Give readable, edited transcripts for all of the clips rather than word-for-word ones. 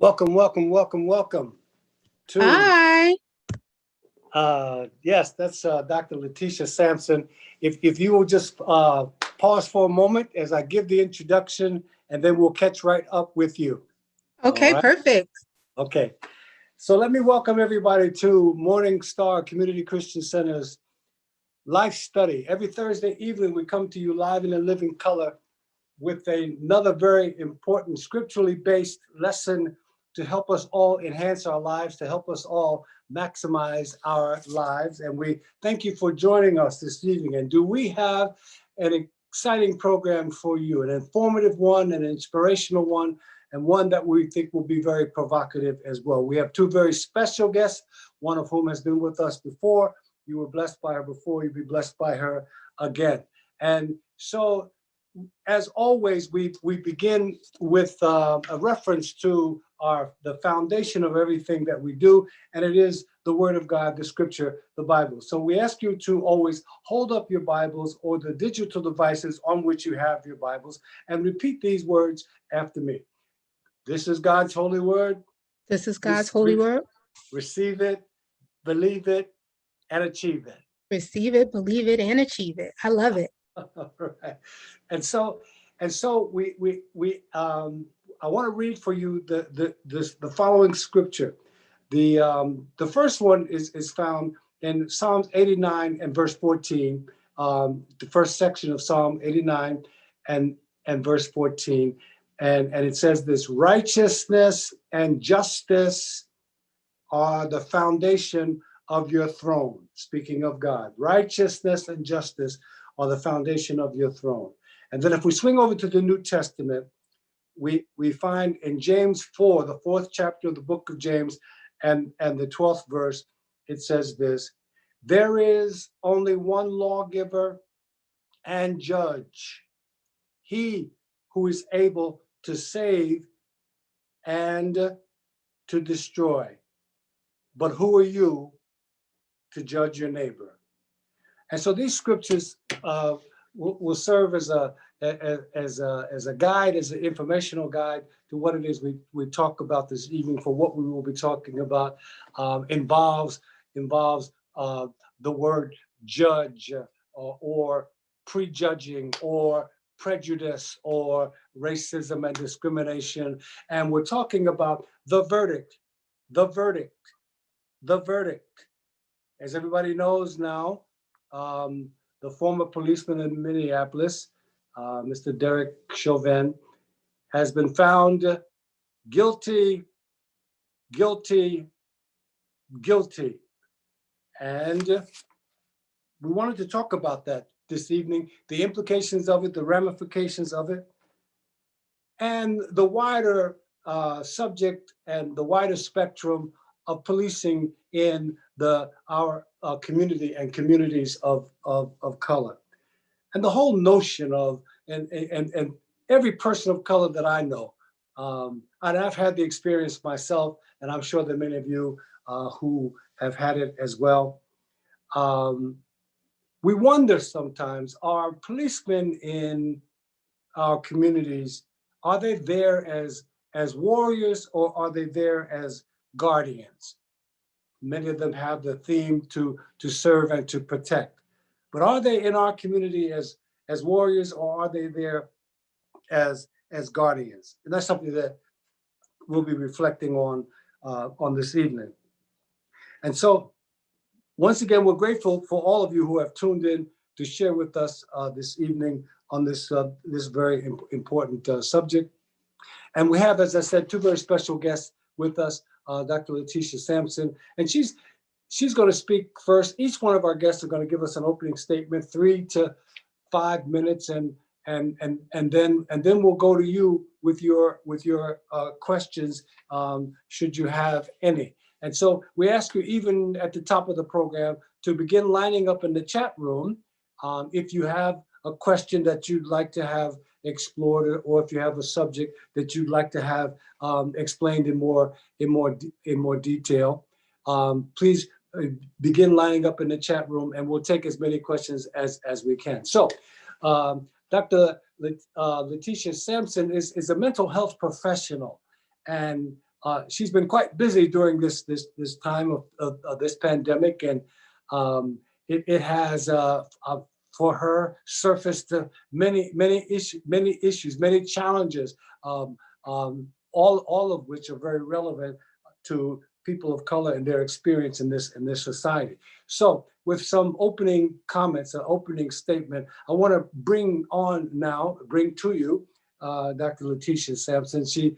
Welcome to, Hi. yes, that's Dr. Letitia Sampson. If you will just pause for a moment as I give the introduction, and then we'll catch right up with you. Okay, All right? perfect. Okay. So let me welcome everybody to Morning Star Community Christian Center's Life Study. Every Thursday evening, we come to you live in a living color with another very important scripturally based lesson to help us all enhance our lives, to help us all maximize our lives. And we thank you for joining us this evening. And do we have an exciting program for you, an informative one, an inspirational one, and one that we think will be very provocative as well. We have two very special guests, one of whom has been with us before. You were blessed by her before, you'll be blessed by her again. And so, as always, we begin with a reference to the foundation of everything that we do, and it is the Word of God, the Scripture, the Bible. So we ask you to always hold up your Bibles or the digital devices on which you have your Bibles and repeat these words after me. This is God's holy word. This is God's holy word. Receive it, believe it, and achieve it. Receive it, believe it, and achieve it. I love it. All right. And so I want to read for you the following scripture. The first one is found in Psalms 89 and verse 14. The first section of Psalm 89 and verse 14. And it says this: righteousness and justice are the foundation of your throne. Speaking of God, righteousness and justice are the foundation of your throne. And then if we swing over to the New Testament, we find in James 4, the fourth chapter of the book of James, and the 12th verse, it says this: there is only one lawgiver and judge, he who is able to save and to destroy. But who are you to judge your neighbor? And so these scriptures will serve as a guide, as an informational guide to what it is we talk about this evening. For what we will be talking about involves the word judge or prejudging or prejudice or racism and discrimination. And we're talking about the verdict. As everybody knows now, the former policeman in Minneapolis, Mr. Derek Chauvin, has been found guilty. And we wanted to talk about that this evening, the implications of it, the ramifications of it, and the wider subject and the wider spectrum of policing in our community and communities of color. And the whole notion of, and every person of color that I know, and I've had the experience myself, and I'm sure that many of you who have had it as well. We wonder sometimes, are policemen in our communities, are they there as warriors, or are they there as guardians? Many of them have the theme to serve and to protect. But are they in our community as warriors, or are they there as guardians? And that's something that we'll be reflecting on this evening. And so, once again, we're grateful for all of you who have tuned in to share with us this evening on this very important subject. And we have, as I said, two very special guests with us, Dr. Letitia Sampson, and she's going to speak first. Each one of our guests are going to give us an opening statement, 3 to 5 minutes, and then we'll go to you with your questions, should you have any. And so we ask you, even at the top of the program, to begin lining up in the chat room if you have a question that you'd like to have explored, or if you have a subject that you'd like to have explained in more detail. Please begin lining up in the chat room, and we'll take as many questions as we can. So, Dr. Letitia Sampson is a mental health professional, and she's been quite busy during this time of this pandemic, and it has for her surfaced many issues, many challenges, all of which are very relevant to people of color and their experience in this society. So, with some opening comments, an opening statement, I want to bring to you Dr. Letitia Sampson. She's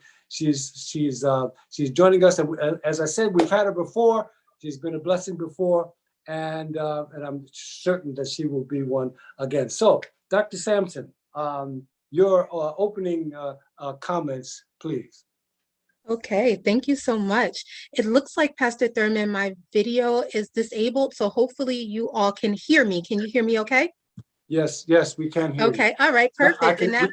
joining us, and as I said, we've had her before. She's been a blessing before, and I'm certain that she will be one again. So, Dr. Sampson, your opening comments, please. Okay, thank you so much. It looks like, Pastor Thurman, my video is disabled, so hopefully you all can hear me. Can you hear me okay? Yes, we can hear you. Okay, all right, Now, perfect. And now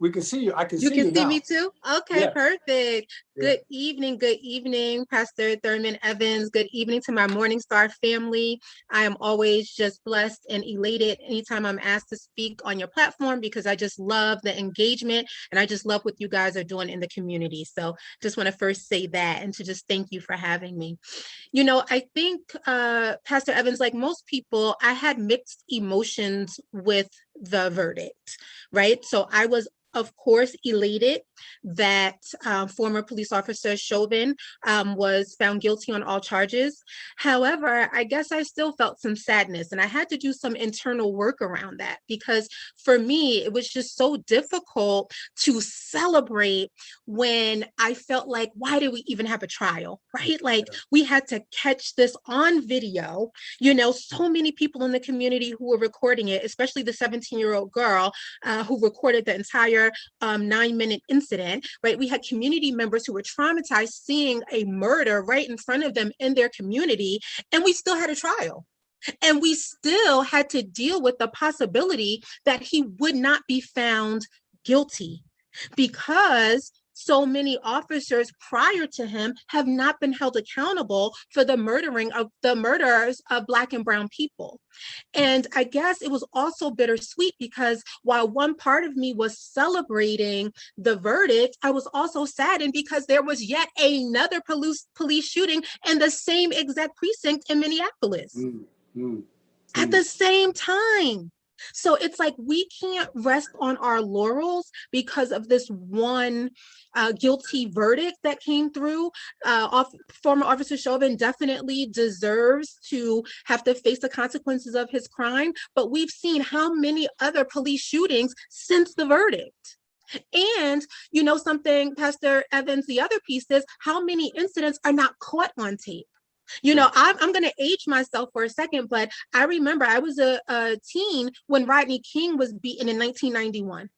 we can see you. I can you see can you see now. me too? Okay, Yeah. perfect. Yeah. Good evening, Pastor Thurman Evans. Good evening to my Morning Star family. I am always just blessed and elated anytime I'm asked to speak on your platform, because I just love the engagement and I just love what you guys are doing in the community. So just want to first say that and to just thank you for having me. You know, I think, Pastor Evans, like most people, I had mixed emotions with the verdict, right? So I was, of course, elated that former police officer Chauvin was found guilty on all charges. However, I guess I still felt some sadness, and I had to do some internal work around that, because for me, it was just so difficult to celebrate when I felt like, why did we even have a trial, right? Like, we had to catch this on video, you know, so many people in the community who were recording it, especially the 17-year-old girl who recorded the entire 9-minute incident, right? We had community members who were traumatized seeing a murder right in front of them in their community, and we still had a trial. And we still had to deal with the possibility that he would not be found guilty, because so many officers prior to him have not been held accountable for the murders of Black and brown people. And I guess it was also bittersweet, because while one part of me was celebrating the verdict, I was also saddened because there was yet another police shooting in the same exact precinct in Minneapolis at the same time. So it's like we can't rest on our laurels because of this one guilty verdict that came through. Former Officer Chauvin definitely deserves to have to face the consequences of his crime, but we've seen how many other police shootings since the verdict. And you know something, Pastor Evans, the other piece is how many incidents are not caught on tape. You know, I'm going to age myself for a second, but I remember I was a teen when Rodney King was beaten in 1991.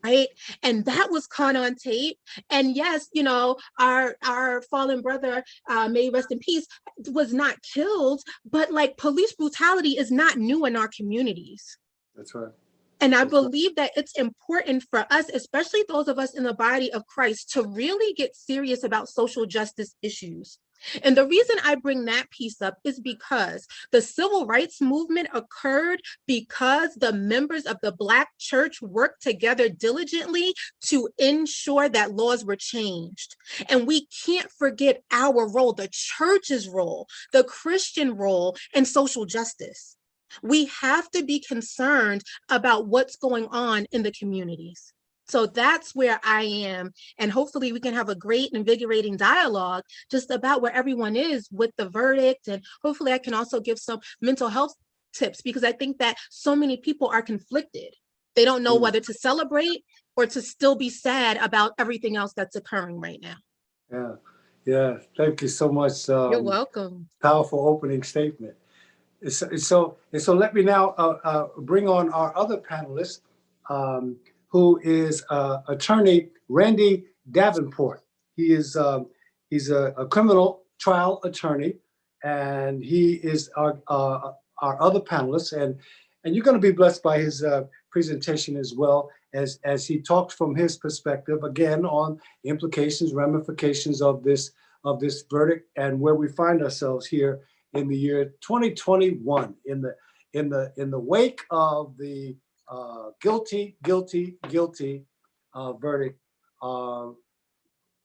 Right. And that was caught on tape. And yes, you know, our fallen brother, may he rest in peace, was not killed, but like police brutality is not new in our communities. That's right. And I believe that it's important for us, especially those of us in the body of Christ, to really get serious about social justice issues. And the reason I bring that piece up is because the civil rights movement occurred because the members of the Black church worked together diligently to ensure that laws were changed. And we can't forget our role, the church's role, the Christian role in social justice. We have to be concerned about what's going on in the communities. So that's where I am. And hopefully we can have a great, invigorating dialogue just about where everyone is with the verdict. And hopefully I can also give some mental health tips, because I think that so many people are conflicted. They don't know whether to celebrate or to still be sad about everything else that's occurring right now. Yeah. Thank you so much. You're welcome. Powerful opening statement. So let me now bring on our other panelist, who is attorney Randy Davenport. He's a criminal trial attorney, and he is our other panelist. And you're going to be blessed by his presentation as well, as he talks from his perspective again on implications, ramifications of this verdict, and where we find ourselves here in the year 2021, in the wake of the guilty verdict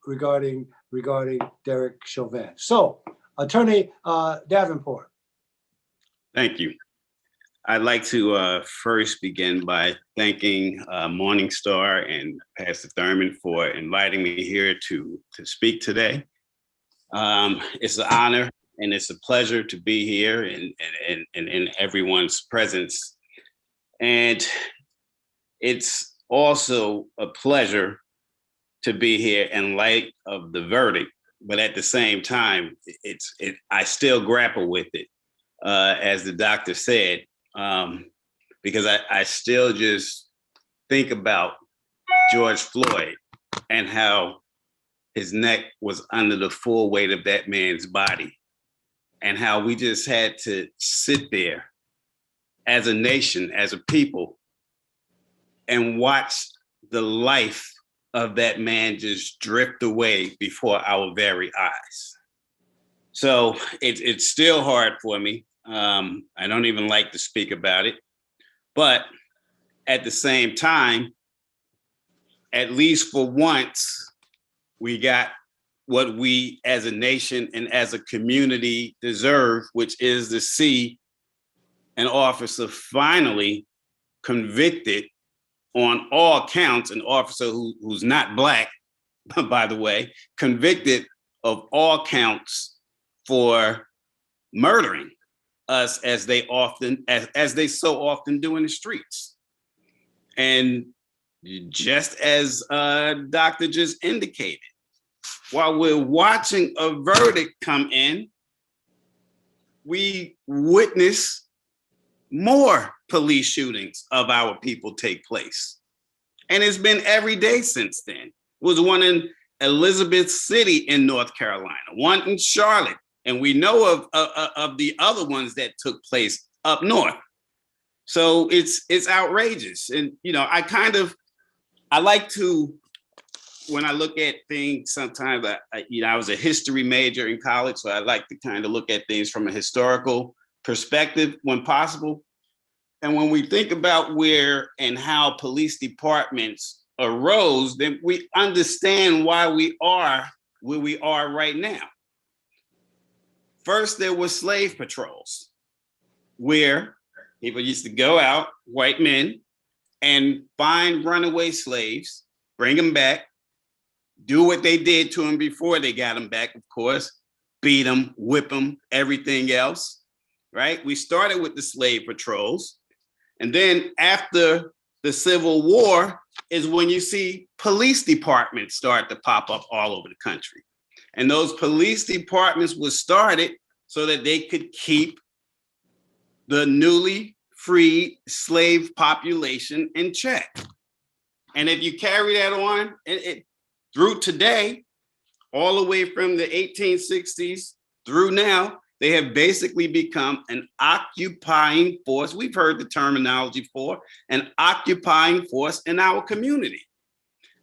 regarding Derek Chauvin. So, Attorney Davenport. Thank you. I'd like to first begin by thanking Morning Star and Pastor Therman for inviting me here to speak today. It's an honor and it's a pleasure to be here in everyone's presence. And it's also a pleasure to be here in light of the verdict, but at the same time, I still grapple with it, as the doctor said, because I still just think about George Floyd and how his neck was under the full weight of that man's body, and how we just had to sit there as a nation, as a people, and watch the life of that man just drift away before our very eyes. So it's still hard for me. I don't even like to speak about it, but at the same time, at least for once, we got what we as a nation and as a community deserve, which is to see an officer finally convicted on all counts, an officer who's not Black, by the way, convicted of all counts for murdering us as they so often do in the streets. And just as Doctor just indicated, while we're watching a verdict come in, we witness more police shootings of our people take place. And it's been every day since then. It was one in Elizabeth City in North Carolina, one in Charlotte, and we know of the other ones that took place up north. So it's outrageous. And, you know, I like to, when I look at things, sometimes I was a history major in college, so I like to kind of look at things from a historical perspective when possible. And when we think about where and how police departments arose, then we understand why we are where we are right now. First, there were slave patrols, where people used to go out, white men, and find runaway slaves, bring them back, do what they did to them before they got them back, of course, beat them, whip them, everything else, right? We started with the slave patrols. And then after the Civil War is when you see police departments start to pop up all over the country. And those police departments were started so that they could keep the newly freed slave population in check. And if you carry that on through today, all the way from the 1860s through now, they have basically become an occupying force. We've heard the terminology for an occupying force in our community.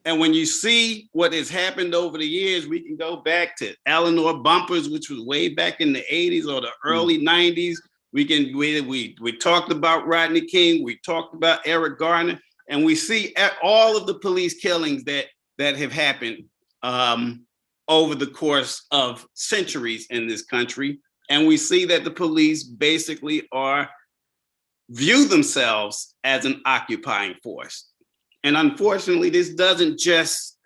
And when you see what has happened over the years, we can go back to Eleanor Bumpers, which was way back in the 80s or the early 90s. We talked about Rodney King, we talked about Eric Garner, and we see all of the police killings that have happened over the course of centuries in this country. And we see that the police basically view themselves as an occupying force. And unfortunately, this doesn't just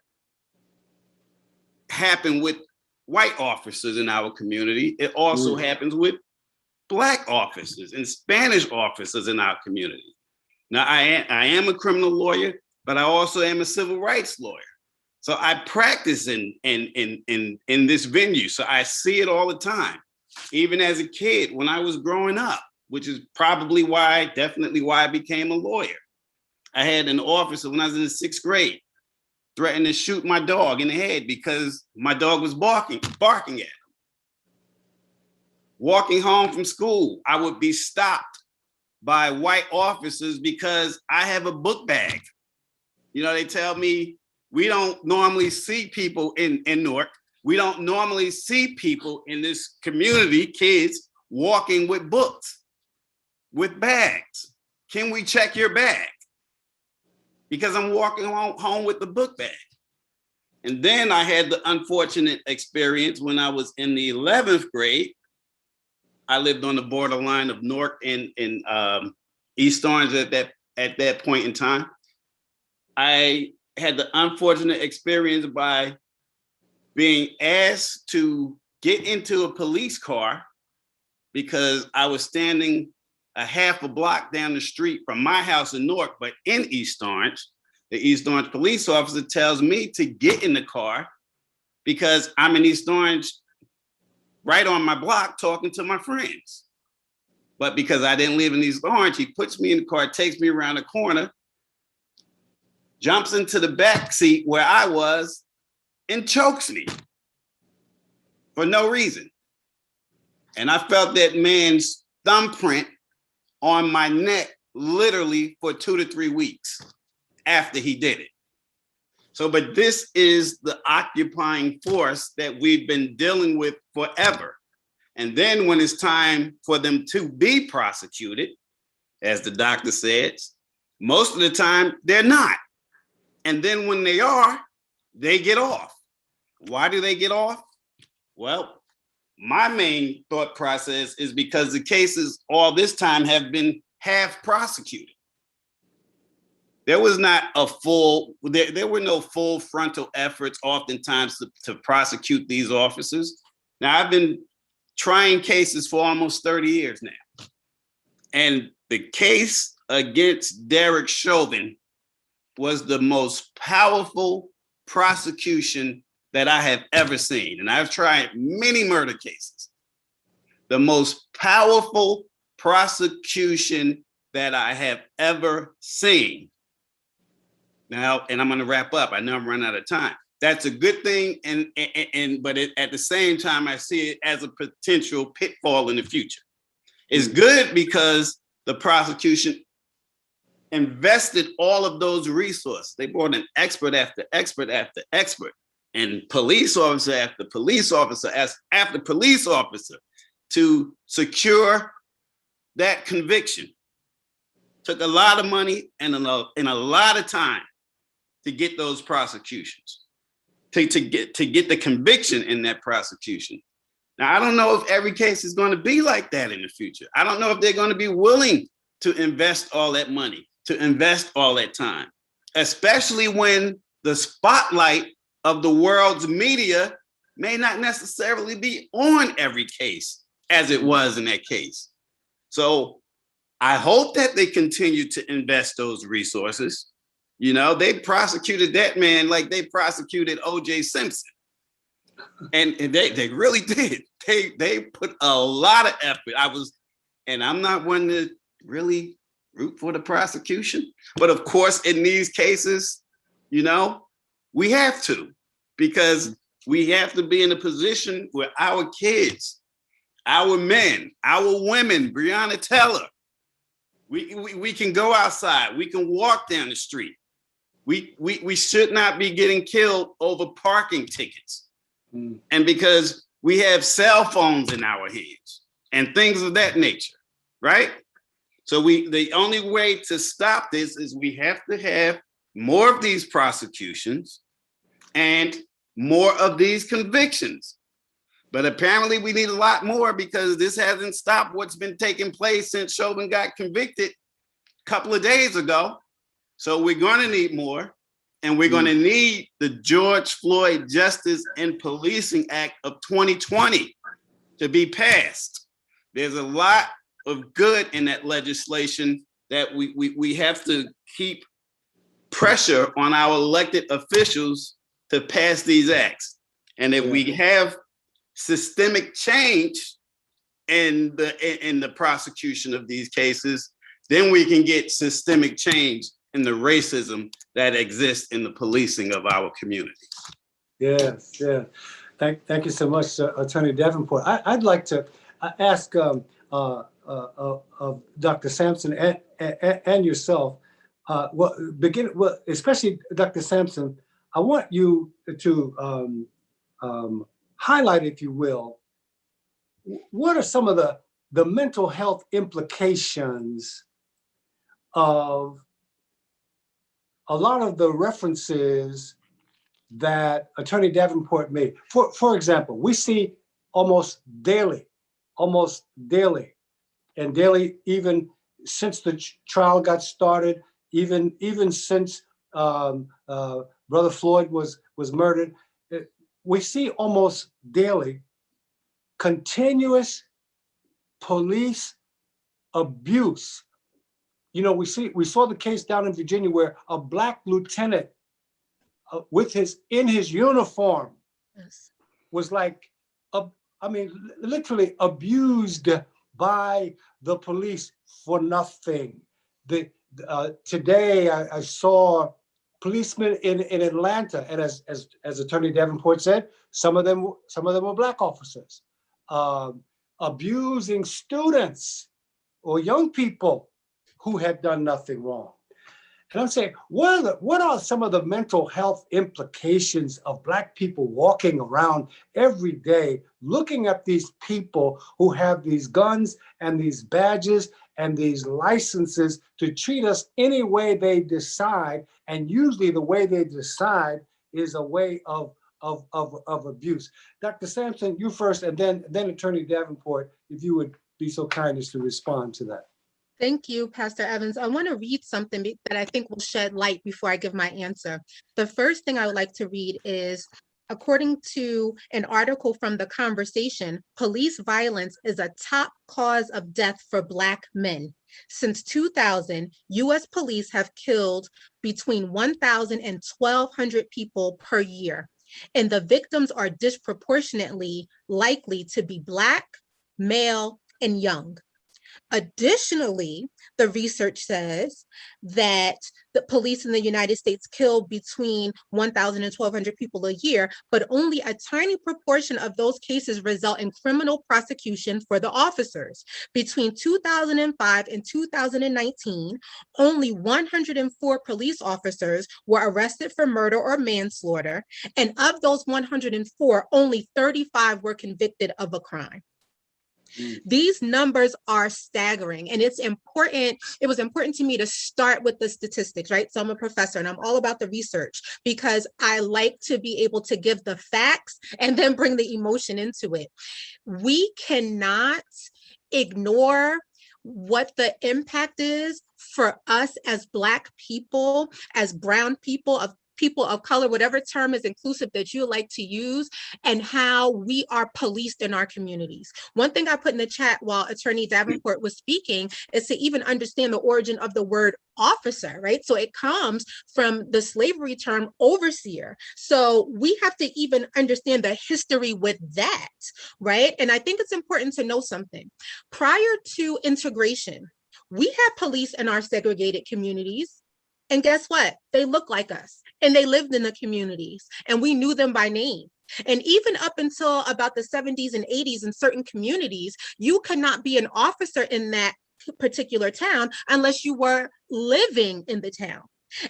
happen with white officers in our community. It also happens with Black officers and Spanish officers in our community. Now, I am a criminal lawyer, but I also am a civil rights lawyer. So I practice in this venue. So I see it all the time. Even as a kid, when I was growing up, which is definitely why I became a lawyer. I had an officer when I was in the 6th grade threatened to shoot my dog in the head because my dog was barking at him. Walking home from school, I would be stopped by white officers because I have a book bag. You know, they tell me we don't normally see people in Newark. We don't normally see people in this community, kids, walking with books, with bags. Can we check your bag? Because I'm walking home with the book bag. And then I had the unfortunate experience when I was in the 11th grade. I lived on the borderline of Newark and East Orange at that point in time. I had the unfortunate experience by being asked to get into a police car because I was standing a half a block down the street from my house in Newark, but in East Orange. The East Orange police officer tells me to get in the car because I'm in East Orange, right on my block, talking to my friends. But because I didn't live in East Orange, he puts me in the car, takes me around the corner, jumps into the back seat where I was, and chokes me for no reason. And I felt that man's thumbprint on my neck literally for 2 to 3 weeks after he did it. So, but this is the occupying force that we've been dealing with forever. And then when it's time for them to be prosecuted, as the doctor says, most of the time they're not. And then when they are, they get off. Why do they get off? Well, my main thought process is because the cases all this time have been half prosecuted. There was not a full, there were no full frontal efforts oftentimes to prosecute these officers. Now, I've been trying cases for almost 30 years now. And the case against Derek Chauvin was the most powerful prosecution that I have ever seen. And I've tried many murder cases. The most powerful prosecution that I have ever seen. Now, and I'm going to wrap up. I know I'm running out of time. That's a good thing, but at the same time, I see it as a potential pitfall in the future. It's good because the prosecution invested all of those resources. They brought in expert after expert after expert, and police officer after police officer after police officer to secure that conviction. Took a lot of money and a lot of time to get those prosecutions, to get the conviction in that prosecution. Now, I don't know if every case is going to be like that in the future. I don't know if they're going to be willing to invest all that money, to invest all that time, especially when the spotlight of the world's media may not necessarily be on every case as it was in that case. So I hope that they continue to invest those resources. You know, they prosecuted that man like they prosecuted O.J. Simpson. And they really did. They put a lot of effort. I'm not one to really root for the prosecution. But of course, in these cases, you know, we have to, because we have to be in a position where our kids, our men, our women, Breonna Taylor, we can go outside, we can walk down the street. We should not be getting killed over parking tickets. And because we have cell phones in our hands and things of that nature, right? So the only way to stop this is we have to have more of these prosecutions and more of these convictions. But apparently we need a lot more, because this hasn't stopped what's been taking place since Chauvin got convicted a couple of days ago. So we're going to need more, and we're going to need the George Floyd Justice and Policing Act of 2020 to be passed. There's a lot of good in that legislation that we have to keep pressure on our elected officials to pass these acts. And if we have systemic change in the prosecution of these cases, then we can get systemic change in the racism that exists in the policing of our community. Yes, yeah. Thank you so much, Attorney Davenport. I'd like to ask Dr. Sampson and yourself, especially Dr. Sampson, I want you to highlight, if you will, what are some of the mental health implications of a lot of the references that Attorney Davenport made. For example, we see almost daily, and daily, even since the trial got started, even since Brother Floyd was murdered, we see almost daily continuous police abuse. You know, we saw the case down in Virginia where a Black lieutenant in his uniform Yes. was like, I mean, literally abused by the police for nothing. Today I saw policemen in Atlanta, and as Attorney Davenport said, some of them were Black officers, abusing students or young people who had done nothing wrong. And I'm saying, what are some of the mental health implications of Black people walking around every day, looking at these people who have these guns and these badges and these licenses to treat us any way they decide, and usually the way they decide is a way of abuse. Dr. Sampson, you first, and then Attorney Davenport, if you would be so kind as to respond to that. Thank you, Pastor Evans. I want to read something that I think will shed light before I give my answer. The first thing I would like to read is, according to an article from The Conversation, police violence is a top cause of death for Black men. Since 2000, U.S. police have killed between 1,000 and 1,200 people per year, and the victims are disproportionately likely to be Black, male, and young. Additionally, the research says that the police in the United States kill between 1,000 and 1,200 people a year, but only a tiny proportion of those cases result in criminal prosecution for the officers. Between 2005 and 2019, only 104 police officers were arrested for murder or manslaughter, and of those 104, only 35 were convicted of a crime. These numbers are staggering, and it's important. It was important to me to start with the statistics, right? So I'm a professor and I'm all about the research because I like to be able to give the facts and then bring the emotion into it. We cannot ignore what the impact is for us as Black people, as brown people of color, whatever term is inclusive that you like to use, and how we are policed in our communities. One thing I put in the chat while Attorney Davenport was speaking is to even understand the origin of the word officer, right? So it comes from the slavery term overseer. So we have to even understand the history with that, right? And I think it's important to know something. Prior to integration, we had police in our segregated communities. And guess what? They look like us and they lived in the communities and we knew them by name. And even up until about the 70s and 80s in certain communities, you could not be an officer in that particular town unless you were living in the town.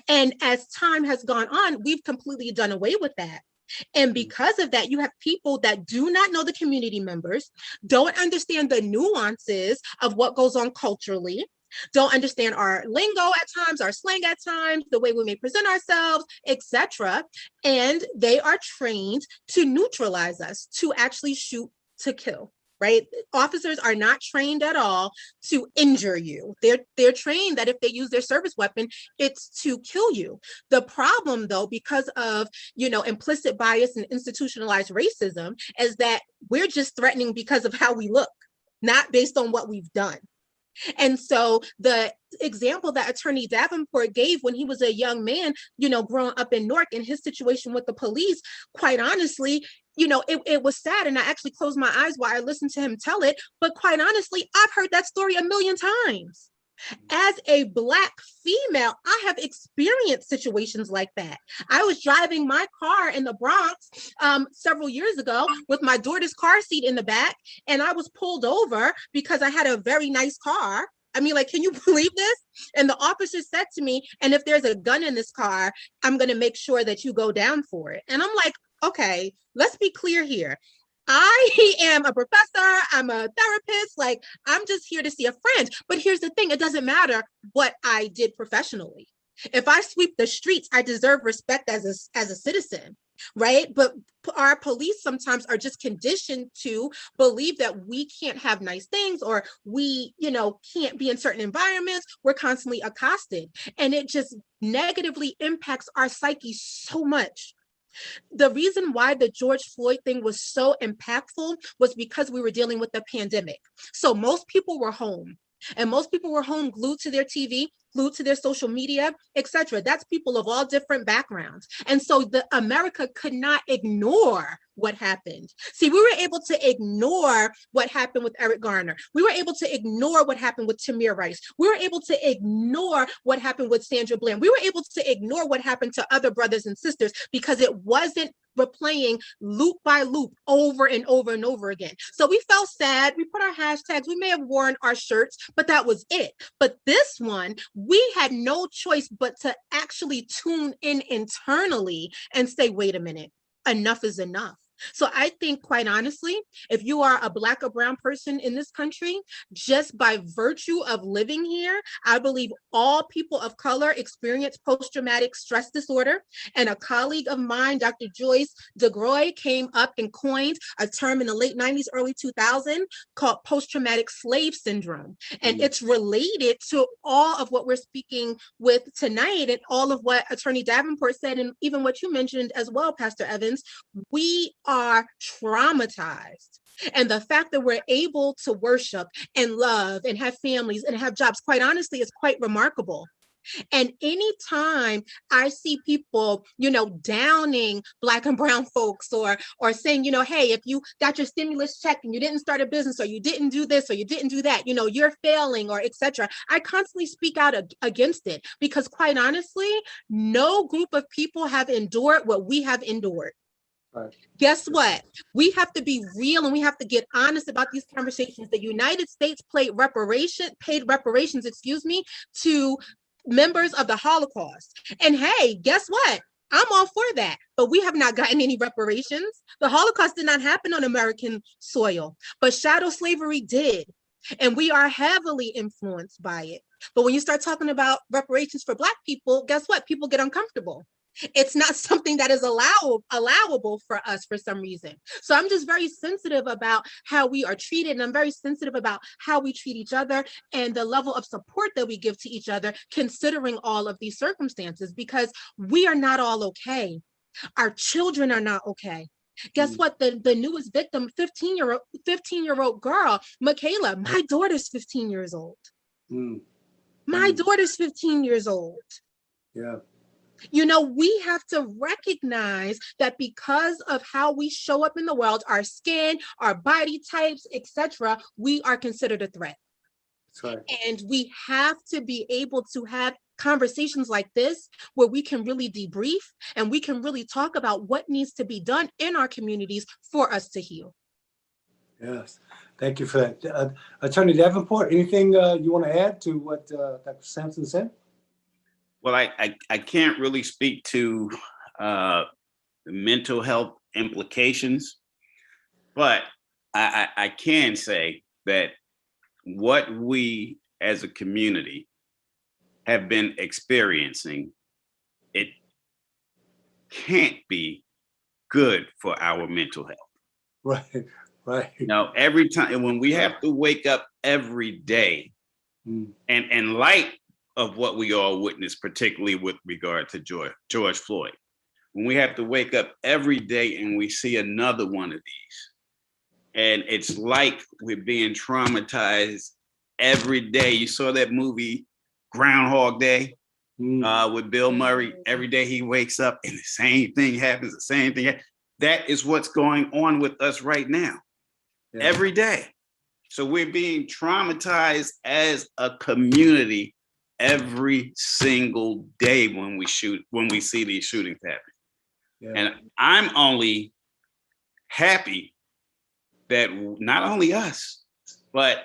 And as time has gone on, we've completely done away with that. And because of that, you have people that do not know the community members, don't understand the nuances of what goes on culturally, don't understand our lingo at times, our slang at times, the way we may present ourselves, etc. And they are trained to neutralize us, to actually shoot to kill. Right? Officers are not trained at all to injure you. They're trained that if they use their service weapon, it's to kill you. The problem, though, because of implicit bias and institutionalized racism, is that we're just threatening because of how we look, not based on what we've done. And so the example that Attorney Davenport gave when he was a young man, growing up in Newark, and his situation with the police, quite honestly, it was sad. And I actually closed my eyes while I listened to him tell it. But quite honestly, I've heard that story a million times. As a Black female, I have experienced situations like that. I was driving my car in the Bronx several years ago with my daughter's car seat in the back, and I was pulled over because I had a very nice car. I mean, can you believe this? And the officer said to me, and if there's a gun in this car, I'm going to make sure that you go down for it. And I'm like, okay, let's be clear here. I am a professor, I'm a therapist, I'm just here to see a friend. But here's the thing, it doesn't matter what I did professionally. If I sweep the streets, I deserve respect as a citizen. right? But our police sometimes are just conditioned to believe that we can't have nice things, or we, can't be in certain environments. We're constantly accosted, and it just negatively impacts our psyche so much. The reason why the George Floyd thing was so impactful was because we were dealing with the pandemic. So most people were home. And most people were home glued to their TV, glued to their social media, etc. That's people of all different backgrounds. And so the America could not ignore what happened. See, we were able to ignore what happened with Eric Garner. We were able to ignore what happened with Tamir Rice. We were able to ignore what happened with Sandra Bland. We were able to ignore what happened to other brothers and sisters because it wasn't replaying loop by loop over and over and over again. So we felt sad. We put our hashtags. We may have worn our shirts, but that was it. But this one, we had no choice but to actually tune in internally and say, wait a minute, enough is enough. So I think, quite honestly, if you are a Black or brown person in this country, just by virtue of living here, I believe all people of color experience post-traumatic stress disorder. And a colleague of mine, Dr. Joyce DeGroy, came up and coined a term in the late 90s, early 2000s called post-traumatic slave syndrome. And it's related to all of what we're speaking with tonight, and all of what Attorney Davenport said, and even what you mentioned as well, Pastor Evans. We are traumatized. And the fact that we're able to worship and love and have families and have jobs, quite honestly, is quite remarkable. And anytime I see people, downing Black and brown folks, or saying, hey, if you got your stimulus check and you didn't start a business, or you didn't do this, or you didn't do that, you're failing, or etc., I constantly speak out against it, because quite honestly, no group of people have endured what we have endured. Right. Guess what? We have to be real, and we have to get honest about these conversations. The United States paid reparations, to members of the Holocaust. And hey, guess what? I'm all for that, but we have not gotten any reparations. The Holocaust did not happen on American soil, but chattel slavery did. And we are heavily influenced by it. But when you start talking about reparations for Black people, guess what? People get uncomfortable. It's not something that is allowable for us for some reason. So I'm just very sensitive about how we are treated, and I'm very sensitive about how we treat each other and the level of support that we give to each other, considering all of these circumstances, because we are not all okay. Our children are not okay. Guess what? The newest victim, 15-year-old girl, Michaela, my daughter's 15 years old. My daughter's 15 years old. Yeah. We have to recognize that because of how we show up in the world, our skin, our body types, etc., we are considered a threat. That's right. And we have to be able to have conversations like this, where we can really debrief and we can really talk about what needs to be done in our communities for us to heal. Yes, thank you for that. Attorney Davenport, anything you want to add to what Dr. Sampson said? Well, I can't really speak to the mental health implications, but I can say that what we as a community have been experiencing, it can't be good for our mental health. Right, right. Every time when we have to wake up every day, and in light of what we all witnessed, particularly with regard to George Floyd, when we have to wake up every day and we see another one of these, and it's like we're being traumatized every day. You saw that movie Groundhog Day with Bill Murray. Every day he wakes up and the same thing happens, the same thing. That is what's going on with us right now, every day. So we're being traumatized as a community every single day when we see these shootings happen. Yeah. And I'm only happy that not only us, but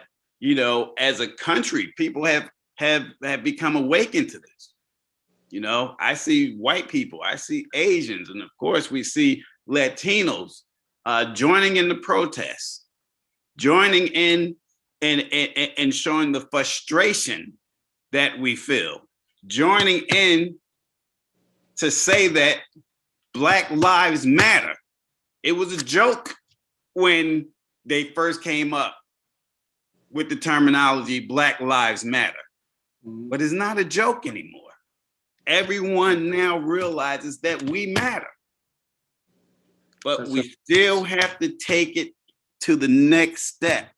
as a country, people have become awakened to this. I see white people, I see Asians, and of course we see Latinos joining in the protests, joining in and showing the frustration that we feel, joining in to say that Black Lives Matter. It was a joke when they first came up with the terminology Black Lives Matter, but it's not a joke anymore. Everyone now realizes that we matter, but That's we right. still have to take it to the next step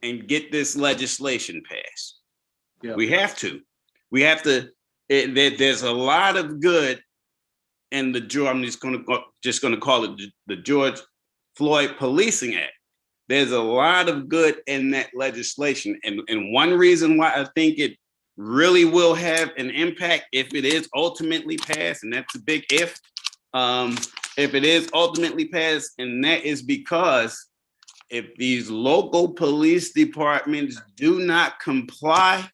and get this legislation passed. Yeah. We have to. We have to. There's a lot of good in the I'm just going to call it the George Floyd Policing Act. There's a lot of good in that legislation, and one reason why I think it really will have an impact if it is ultimately passed, and that's a big if. If it is ultimately passed, and that is because if these local police departments do not comply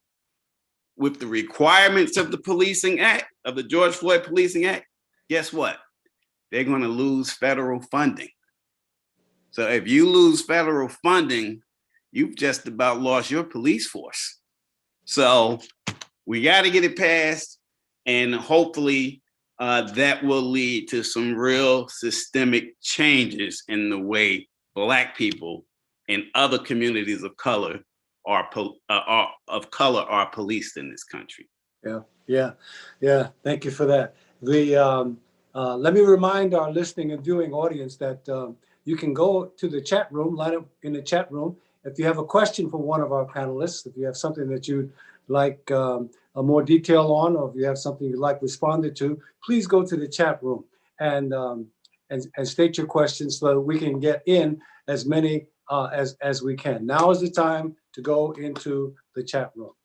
with the requirements of the Policing Act, of the George Floyd Policing Act, guess what? They're going to lose federal funding. So if you lose federal funding, you've just about lost your police force. So we got to get it passed, and hopefully that will lead to some real systemic changes in the way Black people and other communities of color are policed in this country. Yeah. Thank you for that. Let me remind our listening and viewing audience that you can go to the chat room, line up in the chat room. If you have a question for one of our panelists, if you have something that you'd like a more detail on, or if you have something you'd like responded to, please go to the chat room and state your questions so that we can get in as many as we can. Now is the time to go into the chat room.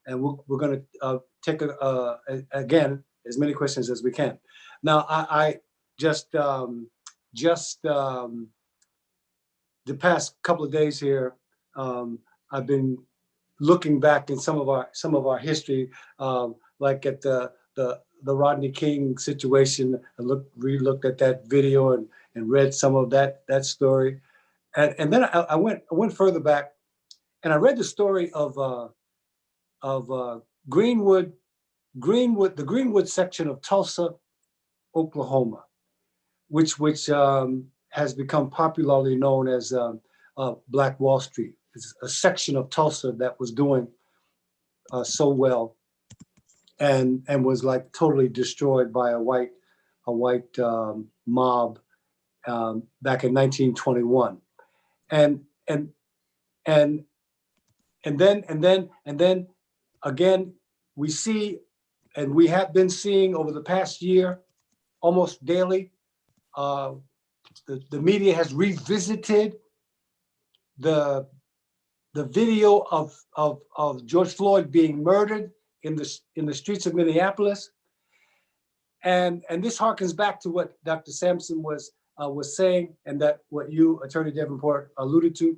And we're going to take again as many questions as we can. Now, I just the past couple of days here, I've been looking back in some of our history, like at the Rodney King situation. I re-looked at that video and read some of that story, and then I went further back, and I read the story of Greenwood, the Greenwood section of Tulsa, Oklahoma, which has become popularly known as Black Wall Street. It's a section of Tulsa that was doing so well, and was like totally destroyed by a white mob back in 1921, and then again we see, and we have been seeing over the past year, almost daily, the media has revisited the video of George Floyd being murdered in the streets of Minneapolis, and this harkens back to what Dr. Sampson was saying, and that what you, Attorney Davenport, alluded to.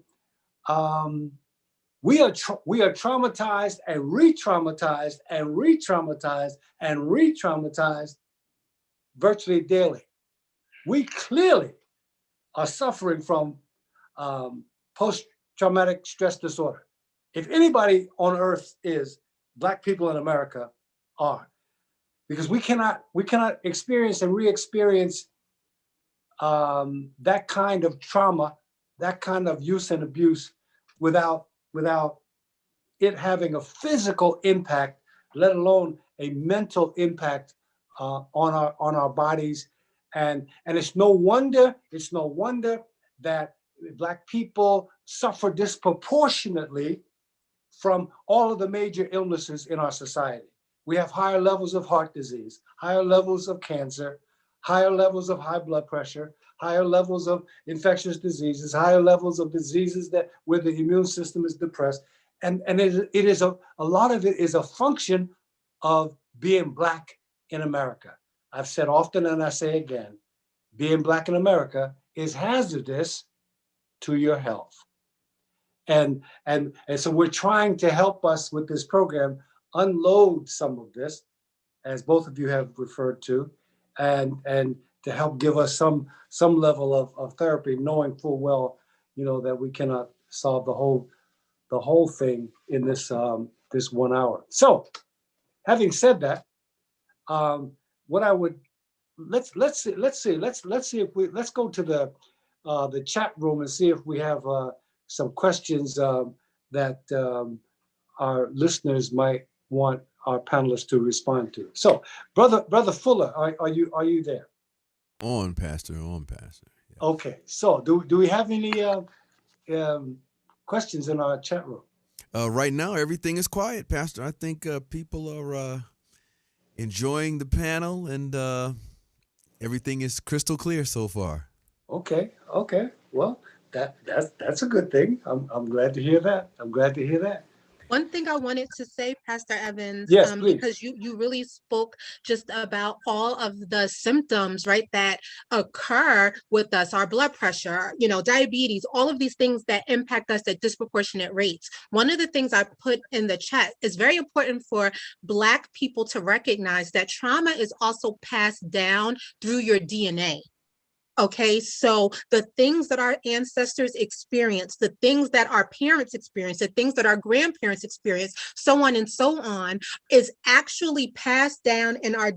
We are traumatized and re-traumatized and re-traumatized and re-traumatized virtually daily. We clearly are suffering from post-traumatic stress disorder. If anybody on earth is, Black people in America are, because we cannot experience and re-experience that kind of trauma, that kind of use and abuse without it having a physical impact, let alone a mental impact on our bodies. And it's no wonder that Black people suffer disproportionately from all of the major illnesses in our society. We have higher levels of heart disease, higher levels of cancer, higher levels of high blood pressure, higher levels of infectious diseases, higher levels of diseases where the immune system is depressed. And it is a lot of it is a function of being Black in America. I've said often, and I say again, being Black in America is hazardous to your health. And so we're trying to help us with this program unload some of this, as both of you have referred to, and to help give us some level of therapy, knowing full well, that we cannot solve the whole thing in this 1 hour. So, having said that, what I would let's see if let's go to the chat room and see if we have some questions that our listeners might want our panelists to respond to. So, brother Fuller, are you there? On, Pastor. On, Pastor. Yeah. Okay. So, do we have any questions in our chat room? Right now, everything is quiet, Pastor. I think people are enjoying the panel, and everything is crystal clear so far. Okay. Well, that's a good thing. I'm glad to hear that. I'm glad to hear that. One thing I wanted to say, Pastor Evans, Yes, please. because you really spoke just about all of the symptoms, right, that occur with us, our blood pressure, diabetes, all of these things that impact us at disproportionate rates. One of the things I put in the chat is very important for Black people to recognize that trauma is also passed down through your DNA. Okay, so the things that our ancestors experienced, the things that our parents experienced, the things that our grandparents experienced, so on and so on, is actually passed down in our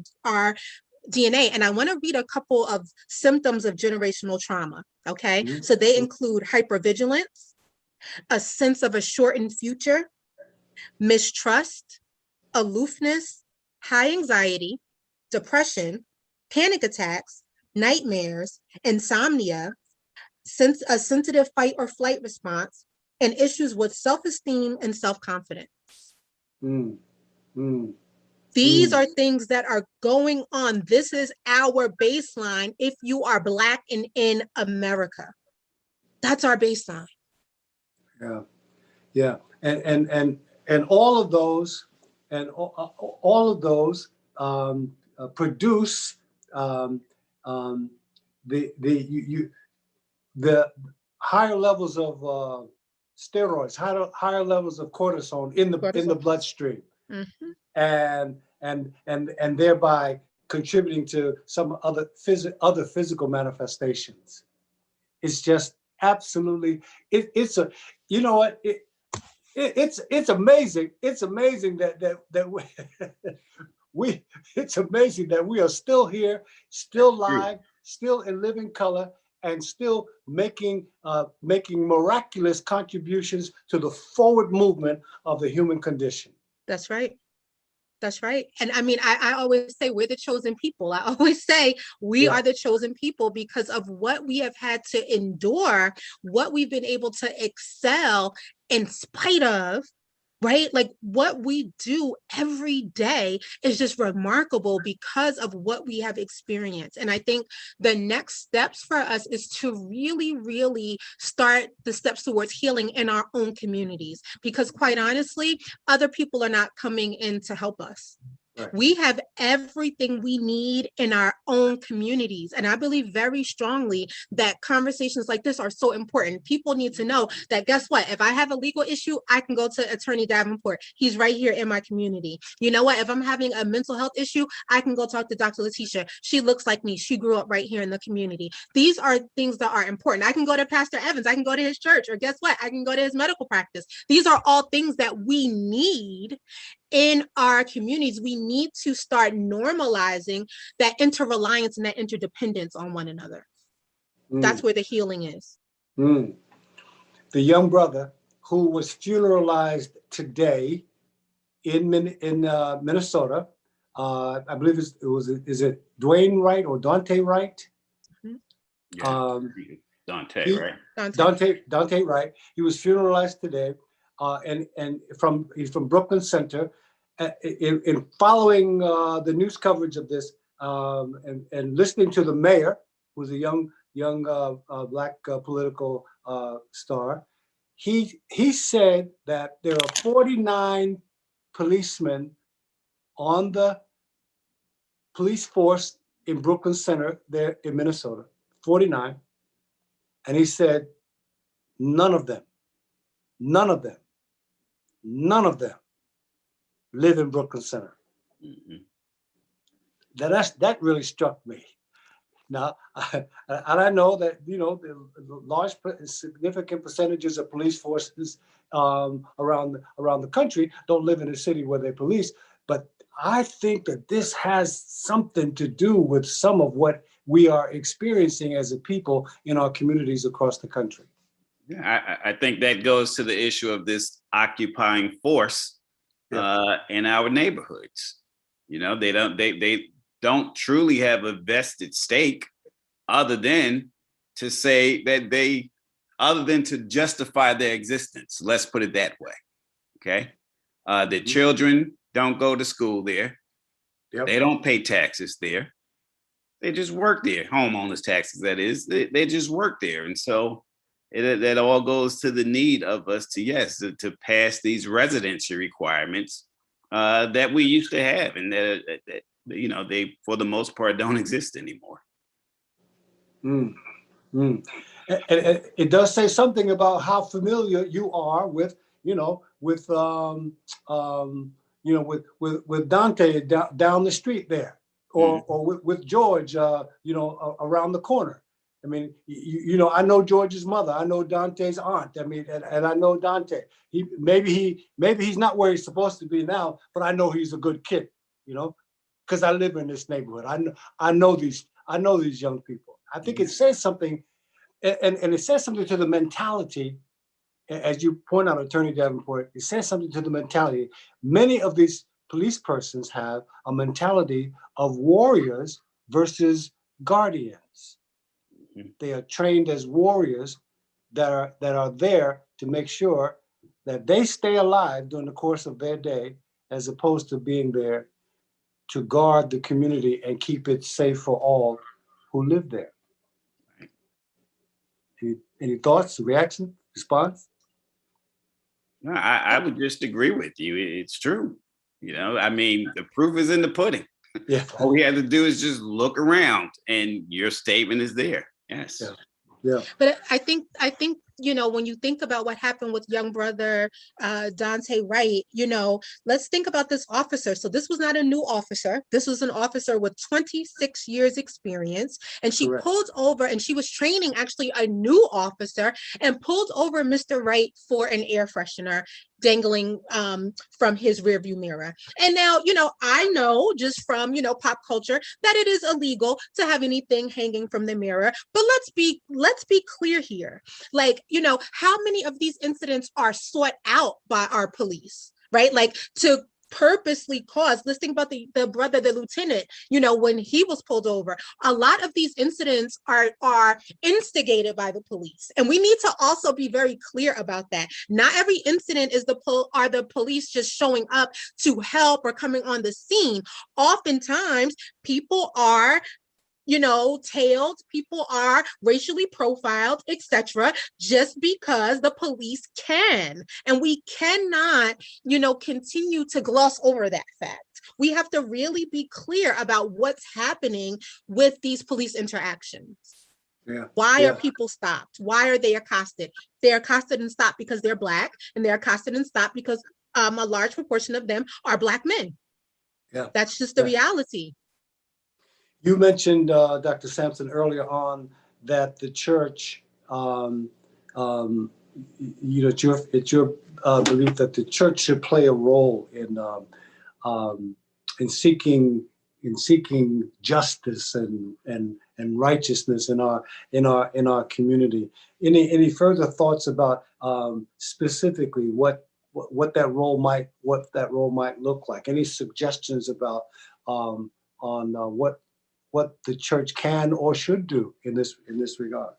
DNA. And I want to read a couple of symptoms of generational trauma. Okay, so they include hypervigilance, a sense of a shortened future, mistrust, aloofness, high anxiety, depression, panic attacks, nightmares, insomnia, a sensitive fight or flight response, and issues with self-esteem and self-confidence. These are things that are going on. This is our baseline if you are Black and in America. That's our baseline. Yeah. And all of those produce the higher levels of steroids, higher levels of cortisol in the bloodstream, and thereby contributing to some other physical manifestations. It's just absolutely it's a it's amazing. It's amazing that we it's amazing that we are still here, still live, still in living color, and still making miraculous contributions to the forward movement of the human condition. That's right. That's right. And I mean, I always say we're the chosen people. I always say we are the chosen people because of what we have had to endure, what we've been able to excel in spite of, right? Like what we do every day is just remarkable because of what we have experienced. And I think the next steps for us is to really, really start the steps towards healing in our own communities, because quite honestly, other people are not coming in to help us. Right. We have everything we need in our own communities. And I believe very strongly that conversations like this are so important. People need to know that, guess what? If I have a legal issue, I can go to Attorney Davenport. He's right here in my community. You know what? If I'm having a mental health issue, I can go talk to Dr. Letitia. She looks like me. She grew up right here in the community. These are things that are important. I can go to Pastor Evans. I can go to his church. Or guess what? I can go to his medical practice. These are all things that we need in our communities. We need to start normalizing that interreliance and that interdependence on one another. That's where the healing is. The young brother who was funeralized today in Minnesota, I believe is it Dwayne Wright or Dante Wright? Dante, right? Dante Wright. He was funeralized today, and he's from Brooklyn Center. In following the news coverage of this, and listening to the mayor, who's a young Black political star, he said that there are 49 policemen on the police force in Brooklyn Center there in Minnesota, 49. And he said, none of them live in Brooklyn Center. That really struck me. Now, and I know that, the large, significant percentages of police forces around the country don't live in a city where they police, but I think that this has something to do with some of what we are experiencing as a people in our communities across the country. Yeah, I think that goes to the issue of this occupying force in our neighborhoods. You know, they don't truly have a vested stake other than to say that other than to justify their existence. Let's put it that way. Okay. The children don't go to school there. Yep. They don't pay taxes there. They just work there. Homeowners taxes, that is. They just work there. And so that all goes to the need of us to pass these residency requirements that we used to have, and that they for the most part don't exist anymore. Mm. And it does say something about how familiar you are with Dante down the street there, or with George, around the corner. I mean, I know George's mother. I know Dante's aunt. I mean, and I know Dante. Maybe he's not where he's supposed to be now, but I know he's a good kid. Because I live in this neighborhood. I know these young people. I think it says something, and it says something to the mentality, as you point out, Attorney Davenport. It says something to the mentality. Many of these police persons have a mentality of warriors versus guardians. They are trained as warriors that are there to make sure that they stay alive during the course of their day, as opposed to being there to guard the community and keep it safe for all who live there. Any thoughts, reaction, response? No, I would just agree with you. It's true. I mean, the proof is in the pudding. Yeah. All we have to do is just look around, and your statement is there. Yes. Yeah. But I think, when you think about what happened with young brother Dante Wright, let's think about this officer. So this was not a new officer. This was an officer with 26 years experience. And she Correct. pulled over, and she was training actually a new officer, and pulled over Mr. Wright for an air freshener dangling from his rearview mirror. And now, I know just from, pop culture that it is illegal to have anything hanging from the mirror. But let's be clear here. Like, how many of these incidents are sought out by our police, right? Like, to purposely cause, let's think about the brother, the lieutenant, when he was pulled over. A lot of these incidents are instigated by the police. And we need to also be very clear about that. Not every incident are the police just showing up to help or coming on the scene. Oftentimes, people are tailed, people are racially profiled, etc., just because the police can. And we cannot, continue to gloss over that fact. We have to really be clear about what's happening with these police interactions. Yeah. Why are people stopped? Why are they accosted? They're accosted and stopped because they're Black, and they're accosted and stopped because a large proportion of them are Black men. Yeah. That's just the reality. You mentioned, Dr. Sampson, earlier on that the church, it's your belief that the church should play a role in seeking justice and righteousness in our community. Any further thoughts about specifically what that role might look like? Any suggestions about on what the church can or should do in this regard?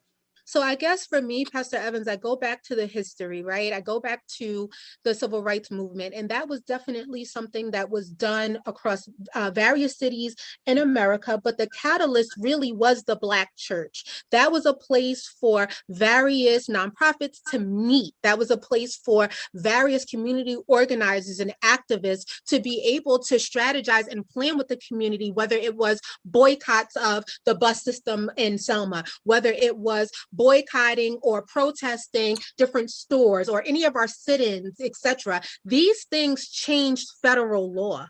So I guess for me, Pastor Evans, I go back to the history, right? I go back to the civil rights movement, and that was definitely something that was done across various cities in America, but the catalyst really was the Black church. That was a place for various nonprofits to meet. That was a place for various community organizers and activists to be able to strategize and plan with the community, whether it was boycotts of the bus system in Selma, whether it was boycotting or protesting different stores or any of our sit-ins, etc. These things changed federal law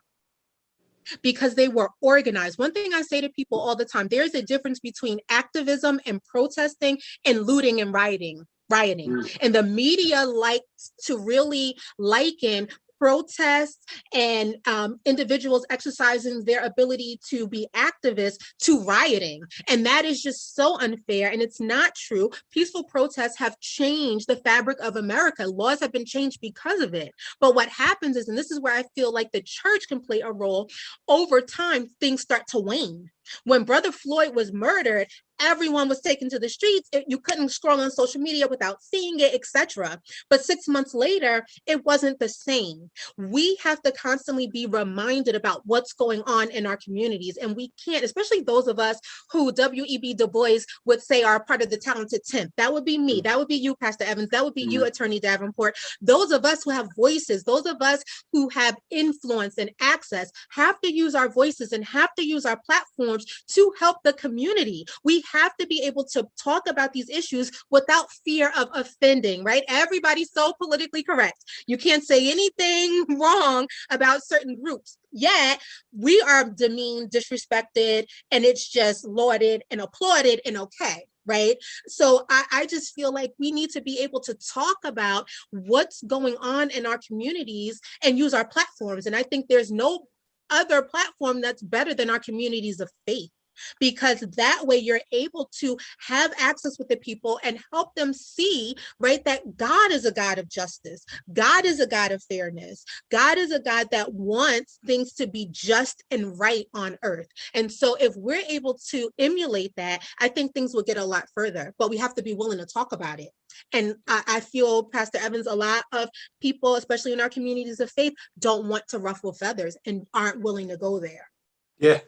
because they were organized. One thing I say to people all the time, there's a difference between activism and protesting and looting and rioting. And the media likes to really liken protests and individuals exercising their ability to be activists to rioting. And that is just so unfair. And it's not true. Peaceful protests have changed the fabric of America. Laws have been changed because of it. But what happens is, and this is where I feel like the church can play a role, over time, things start to wane. When Brother Floyd was murdered, everyone was taken to the streets. You couldn't scroll on social media without seeing it, etc. But 6 months later, it wasn't the same. We have to constantly be reminded about what's going on in our communities. And we can't, especially those of us who W.E.B. Du Bois would say are part of the talented 10th. That would be me. That would be you, Pastor Evans. That would be you, Attorney Davenport. Those of us who have voices, those of us who have influence and access, have to use our voices and have to use our platforms to help the community. We have to be able to talk about these issues without fear of offending, right? Everybody's so politically correct. You can't say anything wrong about certain groups. Yet we are demeaned, disrespected, and it's just lauded and applauded and okay. Right. So I just feel like we need to be able to talk about what's going on in our communities and use our platforms. And I think there's no other platform that's better than our communities of faith, because that way you're able to have access with the people and help them see, right, that God is a God of justice. God is a God of fairness. God is a God that wants things to be just and right on earth. And so if we're able to emulate that, I think things will get a lot further, but we have to be willing to talk about it. And I feel, Pastor Evans, a lot of people, especially in our communities of faith, don't want to ruffle feathers and aren't willing to go there. Yeah.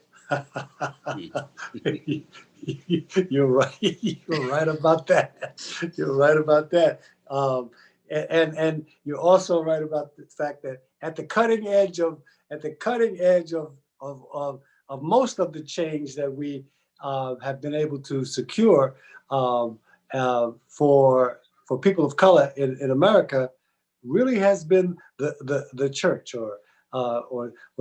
You're right. You're right about that. You're right about that. And you're also right about the fact that at the cutting edge of most of the change that we have been able to secure for people of color in America really has been the church or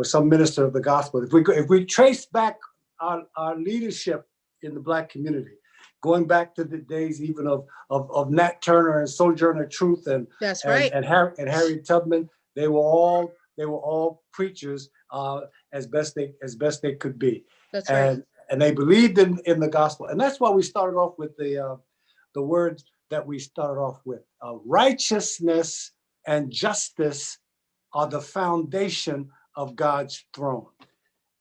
some minister of the gospel. If we trace back our leadership in the Black community, going back to the days even of Nat Turner and Sojourner Truth and that's right, and Harriet Tubman, they were all preachers as best they could be. That's right. And they believed in the gospel, and that's why we started off with the words that we started off with: righteousness and justice are the foundation of God's throne.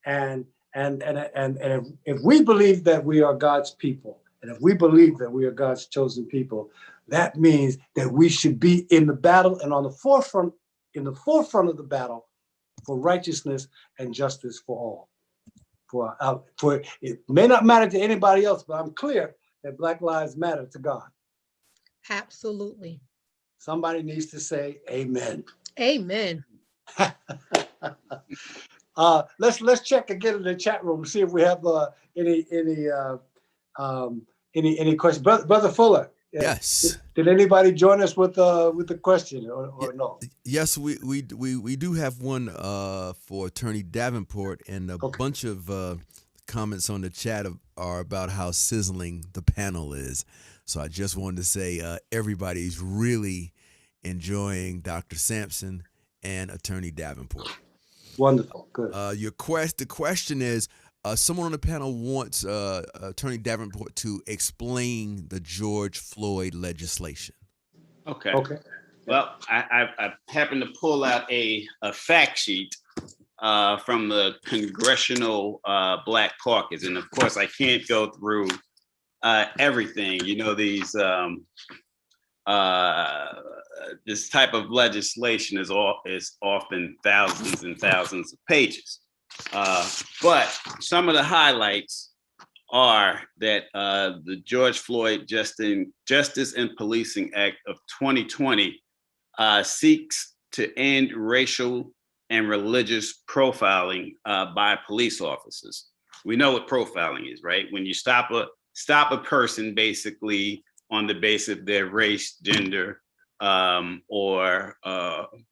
And if we believe that we are God's people, and if we believe that we are God's chosen people, that means that we should be in the battle and on the forefront of the battle for righteousness and justice for all. For it may not matter to anybody else, but I'm clear that Black lives matter to God. Absolutely. Somebody needs to say amen. Amen. Let's check again in the chat room, see if we have any questions. Brother Fuller. Yes. Did anybody join us with the question or no? Yes, we do have one for Attorney Davenport, and a bunch of comments on the chat are about how sizzling the panel is. So I just wanted to say everybody's really enjoying Dr. Sampson and Attorney Davenport. Wonderful, good. The question is, someone on the panel wants Attorney Davenport to explain the George Floyd legislation. Okay. Well, I happened to pull out a fact sheet from the Congressional Black Caucus, and of course I can't go through everything. You know, these this type of legislation is often thousands and thousands of pages. But some of the highlights are that the George Floyd Justice and Policing Act of 2020 seeks to end racial and religious profiling by police officers. We know what profiling is, right? When you stop a person basically on the basis of their race, gender, or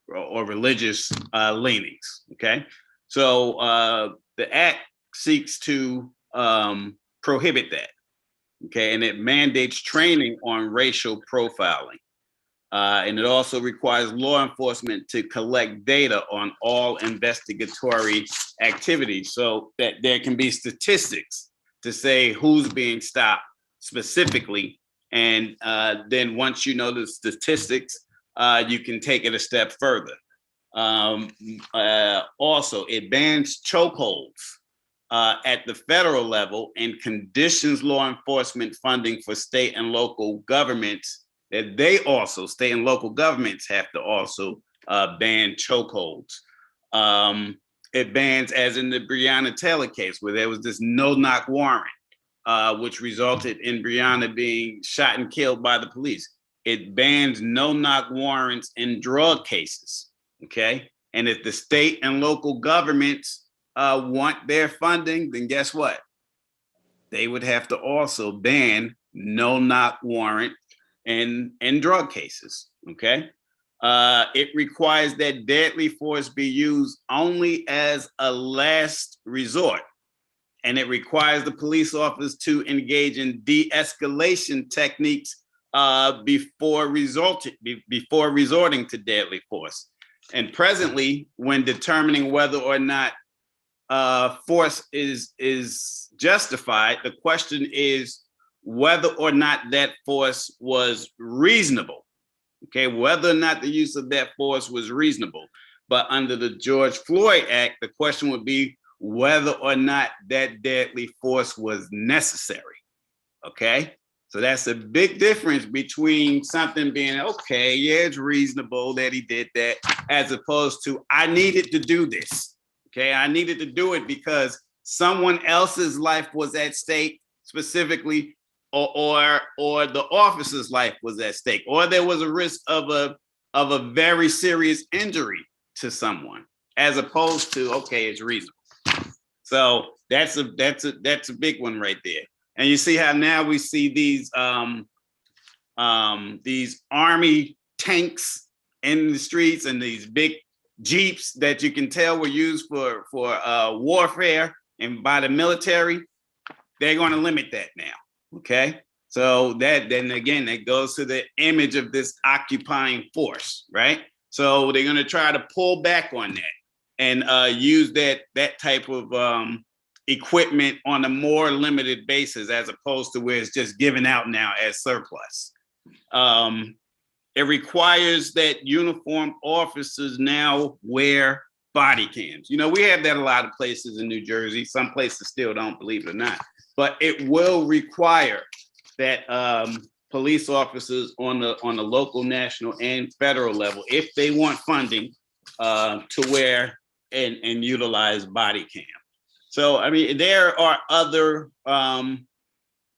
religious leanings. Okay, so the act seeks to prohibit that. Okay, and it mandates training on racial profiling. And it also requires law enforcement to collect data on all investigatory activities so that there can be statistics to say who's being stopped specifically. And then once you know the statistics, you can take it a step further. Also, it bans chokeholds at the federal level and conditions law enforcement funding for state and local governments that they also, state and local governments have to also ban chokeholds. It bans, as in the Breonna Taylor case, where there was this no-knock warrant, which resulted in Breonna being shot and killed by the police. It bans no-knock warrants in drug cases, okay? And if the state and local governments want their funding, then guess what? They would have to also ban no-knock warrant in drug cases, okay? It requires that deadly force be used only as a last resort. And it requires the police officers to engage in de-escalation techniques before resorting to deadly force. And presently, when determining whether or not force is justified, the question is whether or not that force was reasonable. Okay, whether or not the use of that force was reasonable. But under the George Floyd Act, the question would be whether or not that deadly force was necessary. Okay, so that's a big difference between something being, okay, yeah, it's reasonable that he did that, as opposed to, I needed to do this. Okay, I needed to do it because someone else's life was at stake specifically, or the officer's life was at stake, or there was a risk of a very serious injury to someone, as opposed to, okay, it's reasonable. So that's a big one right there. And you see how now we see these army tanks in the streets and these big Jeeps that you can tell were used for warfare and by the military. They're going to limit that now. Okay, so that then again, that goes to the image of this occupying force, right? So they're going to try to pull back on that and use that type of equipment on a more limited basis, as opposed to where it's just given out now as surplus. It requires that uniformed officers now wear body cams. You know, we have that a lot of places in New Jersey. Some places still don't, believe it or not. But it will require that police officers on the local, national, and federal level, if they want funding, to wear and utilize body cam. So, I mean, there are other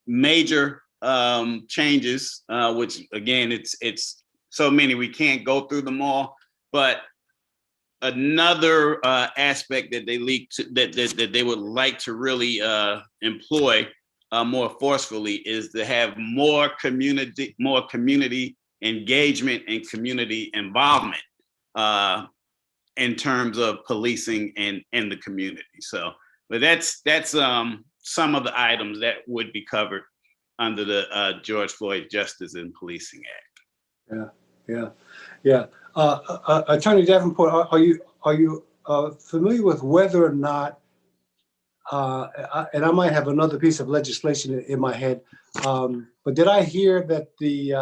major changes, which again, it's so many, we can't go through them all. But another aspect that that they would like to really employ more forcefully is to have more community engagement and community involvement in terms of policing in the community. So, but that's some of the items that would be covered under the George Floyd Justice and Policing Act. Yeah. Attorney Davenport, are you familiar with whether or not, and I might have another piece of legislation in my head, but did I hear that the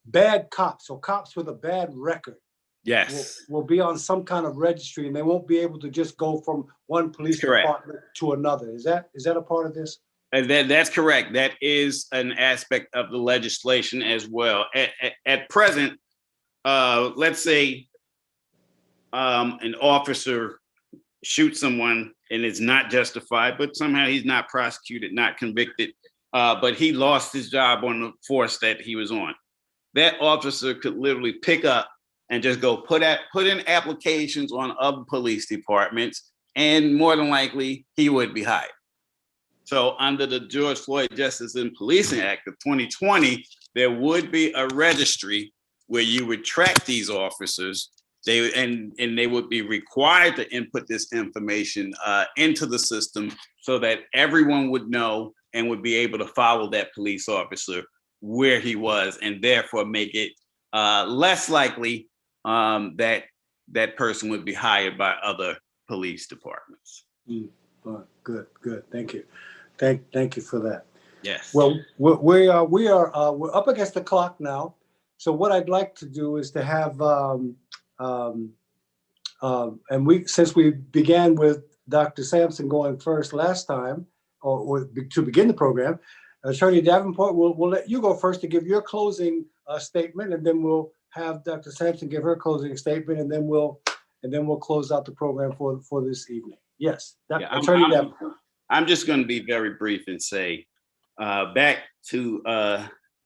bad cops, or cops with a bad record, yes, will be on some kind of registry, and they won't be able to just go from one police department to another? Is that a part of this? And that's correct. That is an aspect of the legislation as well. At present, let's say an officer shoots someone and it's not justified, but somehow he's not prosecuted, not convicted, but he lost his job on the force that he was on. That officer could literally pick up and just go put in applications on other police departments, and more than likely he would be hired. So under the George Floyd Justice and Policing Act of 2020, there would be a registry where you would track these officers. They would be required to input this information into the system so that everyone would know and would be able to follow that police officer where he was, and therefore make it less likely that that person would be hired by other police departments. Good. Thank you. Thank you for that. Yes. Well, we're up against the clock now. So what I'd like to do is to have, since we began with Dr. Sampson going first last time, or to begin the program, Attorney Davenport, we'll let you go first to give your closing statement, and then we'll have Dr. Sampson give her closing statement, and then we'll close out the program for this evening. Yes, Attorney Davenport. I'm just going to be very brief and say, back to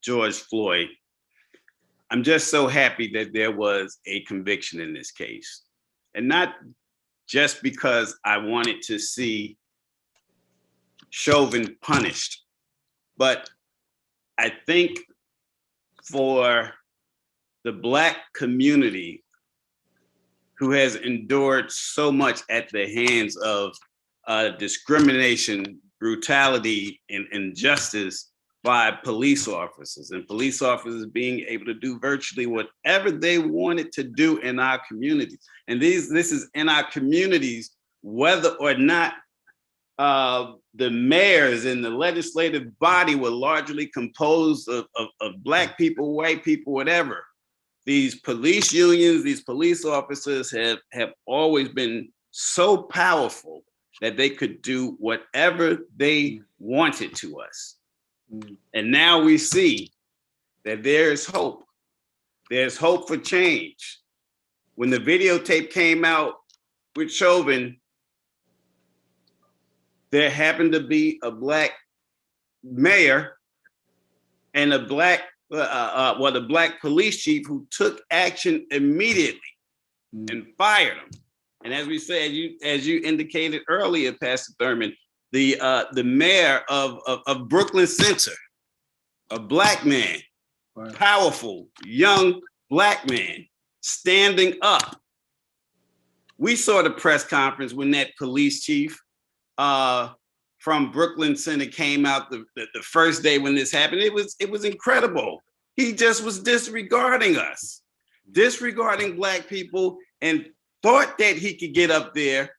George Floyd, I'm just so happy that there was a conviction in this case. And not just because I wanted to see Chauvin punished, but I think for the Black community who has endured so much at the hands of discrimination, brutality, and injustice by police officers, and police officers being able to do virtually whatever they wanted to do in our communities. And this is in our communities, whether or not the mayors in the legislative body were largely composed of Black people, white people, whatever. These police unions, these police officers have always been so powerful that they could do whatever they wanted to us. And now we see that there's hope. There's hope for change. When the videotape came out with Chauvin, there happened to be a Black mayor and a Black police chief who took action immediately and fired him. And as we said, as you indicated earlier, Pastor Therman, the mayor of Brooklyn Center, a Black man, right, powerful, young Black man, standing up. We saw the press conference when that police chief from Brooklyn Center came out the first day when this happened. It was incredible. He just was disregarding us, disregarding Black people, and thought that he could get up there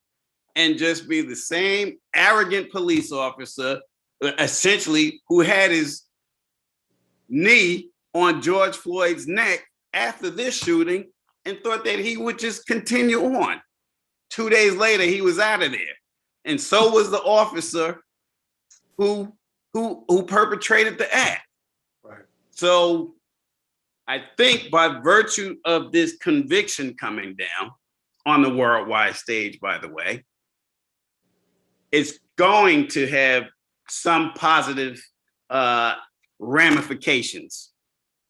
and just be the same arrogant police officer, essentially, who had his knee on George Floyd's neck after this shooting and thought that he would just continue on. 2 days later, he was out of there. And so was the officer who perpetrated the act. Right. So I think by virtue of this conviction coming down on the worldwide stage, by the way, it's going to have some positive ramifications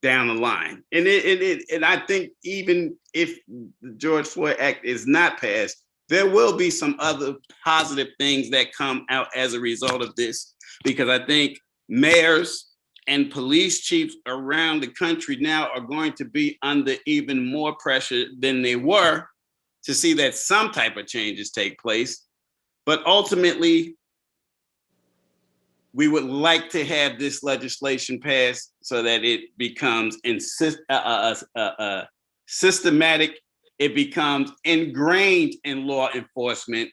down the line. And I think even if the George Floyd Act is not passed, there will be some other positive things that come out as a result of this, because I think mayors and police chiefs around the country now are going to be under even more pressure than they were to see that some type of changes take place. But ultimately, we would like to have this legislation passed so that it becomes systematic, it becomes ingrained in law enforcement,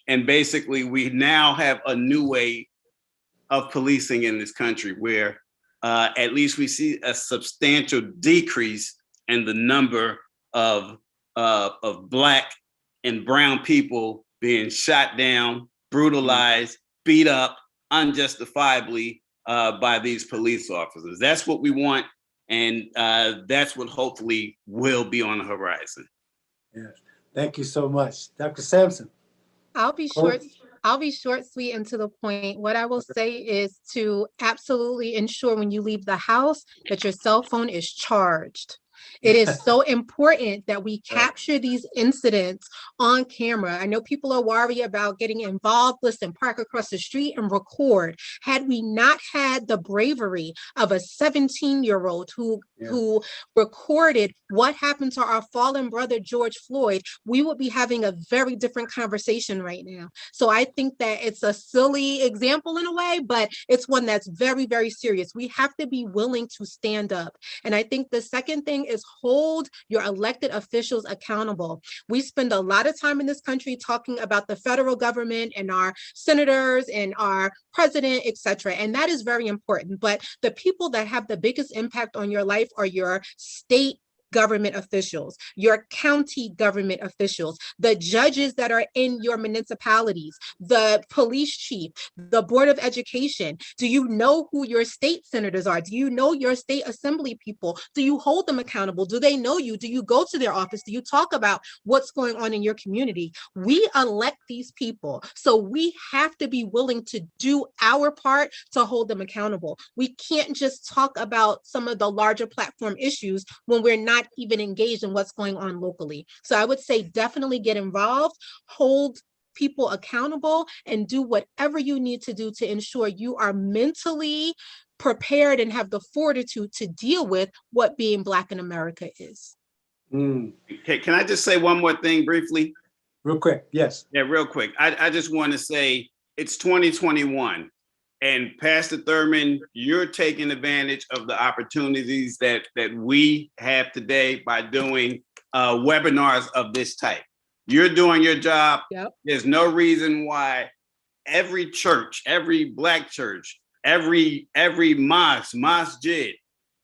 and basically we now have a new way of policing in this country where at least we see a substantial decrease in the number of Black and brown people being shot down, brutalized, beat up unjustifiably by these police officers. That's what we want, and that's what hopefully will be on the horizon. Yes, thank you so much. Dr. Sampson. I'll be short, sweet, and to the point. What I will say is to absolutely ensure when you leave the house that your cell phone is charged. It is so important that we capture these incidents on camera. I know people are worried about getting involved. Listen, park across the street and record. Had we not had the bravery of a 17-year-old who recorded what happened to our fallen brother George Floyd, we would be having a very different conversation right now. So I think that it's a silly example in a way, but it's one that's very, very serious. We have to be willing to stand up. And I think the second thing is hold your elected officials accountable. We spend a lot of time in this country talking about the federal government and our senators and our president, etc. And that is very important. But the people that have the biggest impact on your life are your state government officials, your county government officials, the judges that are in your municipalities, the police chief, the board of education. Do you know who your state senators are? Do you know your state assembly people? Do you hold them accountable? Do they know you? Do you go to their office? Do you talk about what's going on in your community? We elect these people, so we have to be willing to do our part to hold them accountable. We can't just talk about some of the larger platform issues when we're not even engaged in what's going on locally. So I would say definitely get involved, hold people accountable, and do whatever you need to do to ensure you are mentally prepared and have the fortitude to deal with what being Black in America is. Okay, can I just say one more thing briefly? Real quick, yes. Yeah, real quick. I just want to say it's 2021. And Pastor Therman, you're taking advantage of the opportunities that we have today by doing webinars of this type. You're doing your job. Yep. There's no reason why every church, every Black church, every masjid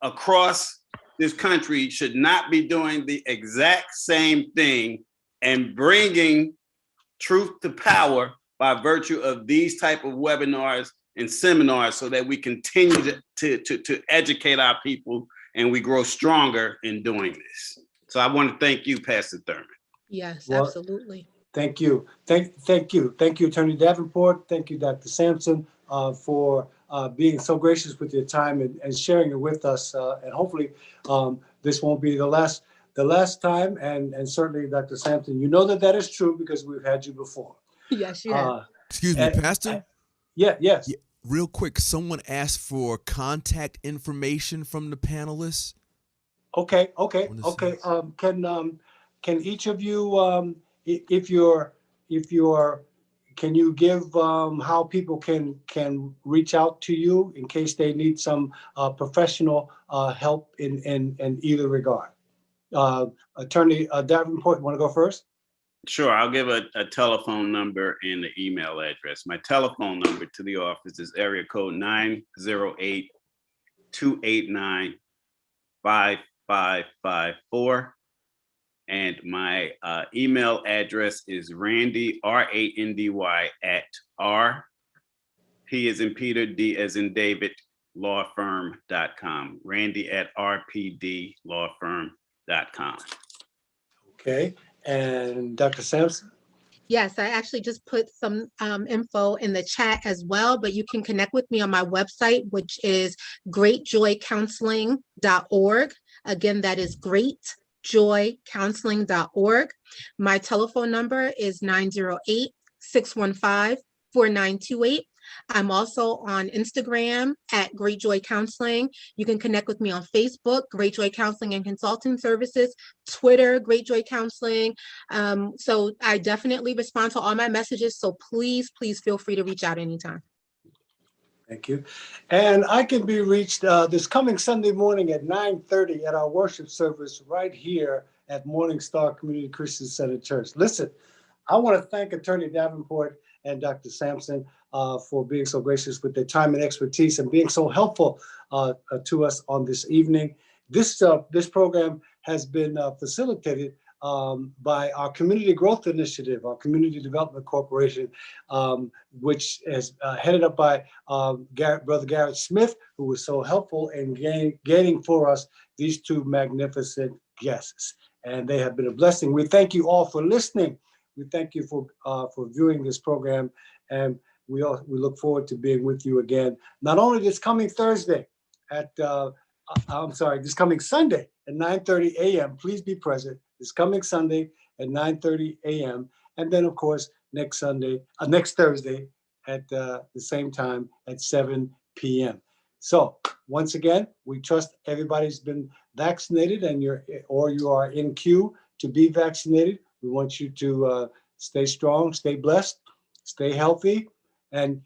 across this country should not be doing the exact same thing and bringing truth to power by virtue of these type of webinars and seminars, so that we continue to educate our people and we grow stronger in doing this. So I want to thank you, Pastor Therman. Yes, absolutely. Thank you. Thank you. Thank you, Attorney Davenport. Thank you, Dr. Sampson, for being so gracious with your time and sharing it with us. And hopefully this won't be the last time. And certainly, Dr. Sampson, you know that is true because we've had you before. Yes, you have. Excuse me, Pastor? Yes. Yeah, real quick, someone asked for contact information from the panelists. Okay. Can each of you, if you're, can you give how people can reach out to you in case they need some professional help in either regard? Attorney Davenport, you want to go first? Sure, I'll give a telephone number and an email address. My telephone number to the office is area code 908-289-5554. And my email address is Randy, R-A-N-D-Y, at R, P as in Peter, D as in David, lawfirm.com. Randy at rpdlawfirm.com. Okay. And Dr. Sampson? Yes, I actually just put some info in the chat as well, but you can connect with me on my website, which is greatjoycounseling.org. Again, that is greatjoycounseling.org. My telephone number is 908-615-4928. I'm also on Instagram at Great Joy Counseling. You can connect with me on Facebook, Great Joy Counseling and Consulting Services, Twitter, Great Joy Counseling. So I definitely respond to all my messages. So please feel free to reach out anytime. Thank you. And I can be reached this coming Sunday morning at 9:30 at our worship service right here at Morning Star Community Christian Center Church. Listen, I want to thank Attorney Davenport and Dr. Sampson for being so gracious with their time and expertise and being so helpful to us on this evening. This program has been facilitated by our Community Growth Initiative, our Community Development Corporation, which is headed up by Brother Garrett Smith, who was so helpful in gaining for us these two magnificent guests. And they have been a blessing. We thank you all for listening. We thank you for viewing this program, and we look forward to being with you again, not only this coming Thursday this coming Sunday at 9:30 a.m. Please be present this coming Sunday at 9:30 a.m. And then, of course, next Thursday at the same time at 7 p.m. So once again, we trust everybody's been vaccinated and you are in queue to be vaccinated. We want you to stay strong, stay blessed, stay healthy, and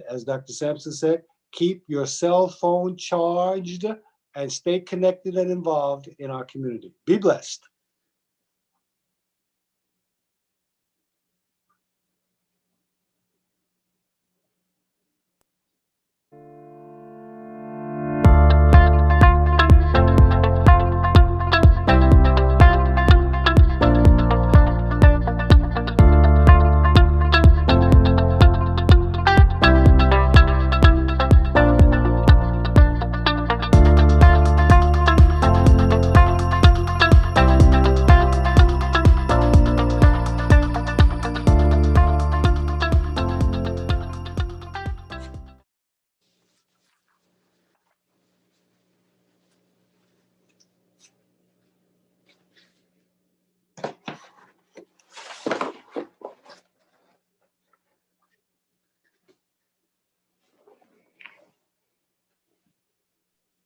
as Dr. Sampson said, keep your cell phone charged and stay connected and involved in our community. Be blessed.